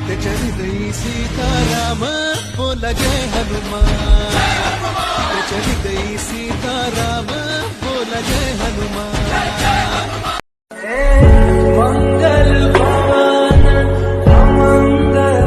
त्याच्या हृदयी सीताराम बोला जय हनुमान, त्याच्या हृदयी सीताराम बोला जय हनुमान। मंगल भवन मंगल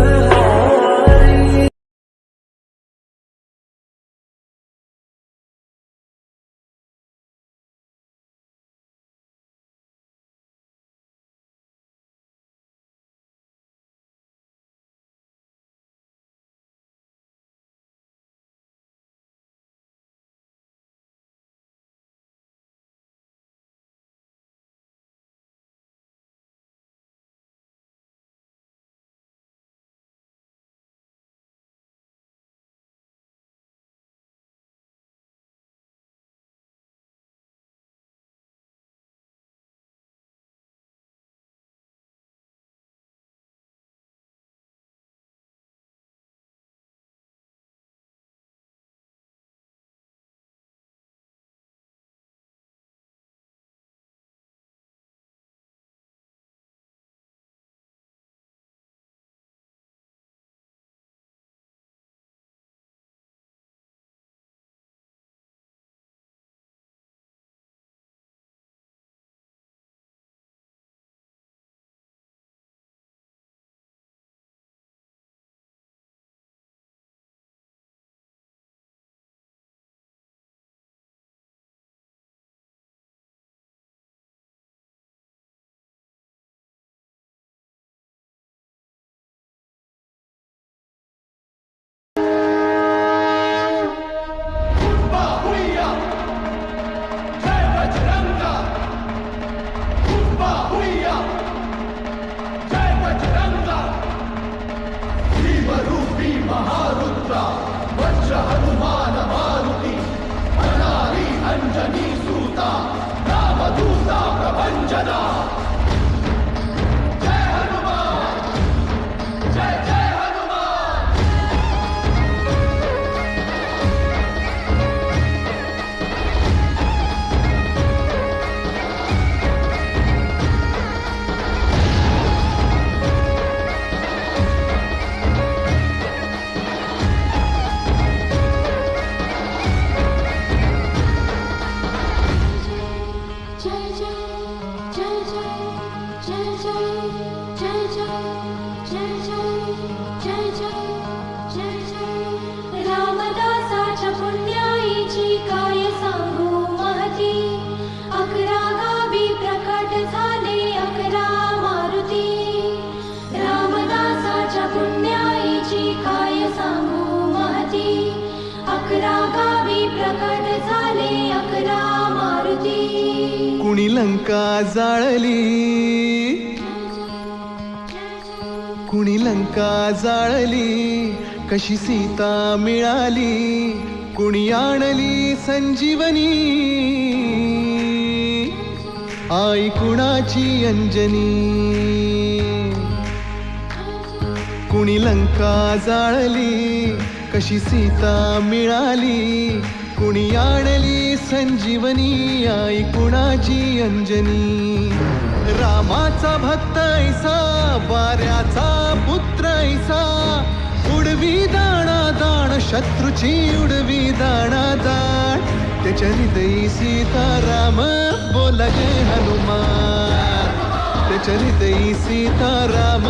रामदासाच्या पुण्याईची काय सांगू महती, 11 गावी प्रकट झाले 11 मारुती। रामदासाच्या पुण्याईची काय सांगू महती, 11 गावी प्रकट झाले 11 मारुती। कुणी लंका जाळली, कुणी लंका जाळली, कशी सीता मिळाली, कुणी आणली संजीवनी, आई कुणाची अंजनी। कुणी लंका जाळली, कशी सीता मिळाली, कुणी आणली संजीवनी, आई कुणाची अंजनी। रामाचा भक्त ऐसा, वाऱ्याचा पुत्र ऐसा, उडवी दाणा दाण शत्रूची उडवी दाणा दाण, त्याच्या हृदयी सीताराम बोला जय हनुमान, त्याच्या हृदयी सीताराम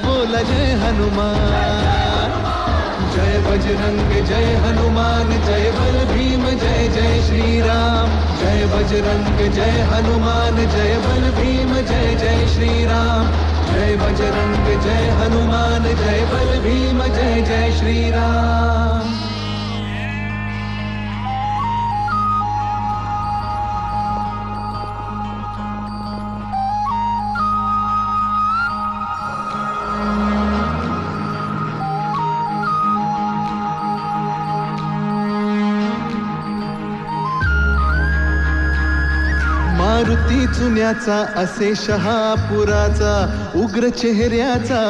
बोला जय हनुमान। जय बजरंग जय हनुमान, जय बल भीम जय जय श्रीराम, जय बजरंग जय हनुमान, जय बल भीम जय जय श्रीराम, जय बजरंग जय हनुमान, जय बल भीम जय जय श्रीराम। मारुती चुन्याचा असे शहापुराचा, उग्र चेहऱ्याचा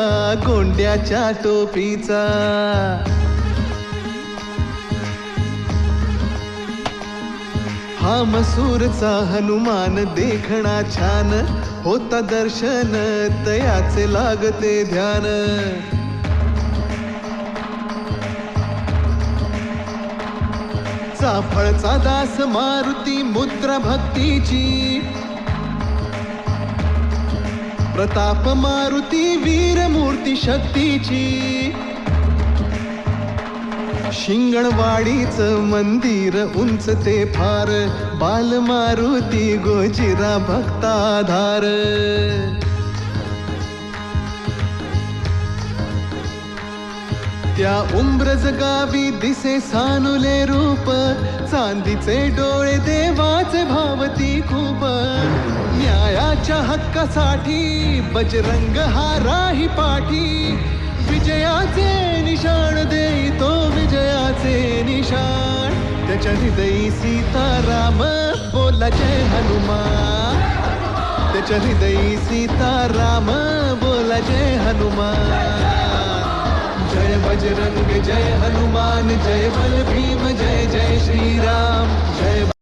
गोंड्याच्या टोपीचा, हा मसूरचा हनुमान देखणा छान, होता दर्शन तयाचे लागते ध्यान। चाफळचा दास मारुती मुद्रा भक्तीची प्रताप मारुती वीर मूर्ती शक्तीची शिंगणवाडीच मंदिर उंच ते फार बाल मारुती गोजिरा भक्ताधार त्या उंब्रज गावी दिसे सानुले रूप चांदीचे डोळे देवाचे भावती खूप न्यायाच्या हक्कासाठी बजरंग हा राही पाठी विजयाचे निशाण देतो विजयाचे निशाण त्याच्या हृदयी सीताराम बोला जय हनुमान त्याच्या हृदयी सीताराम बोला जय हनुमान जय बजरंग जय हनुमान जय बल भीम जय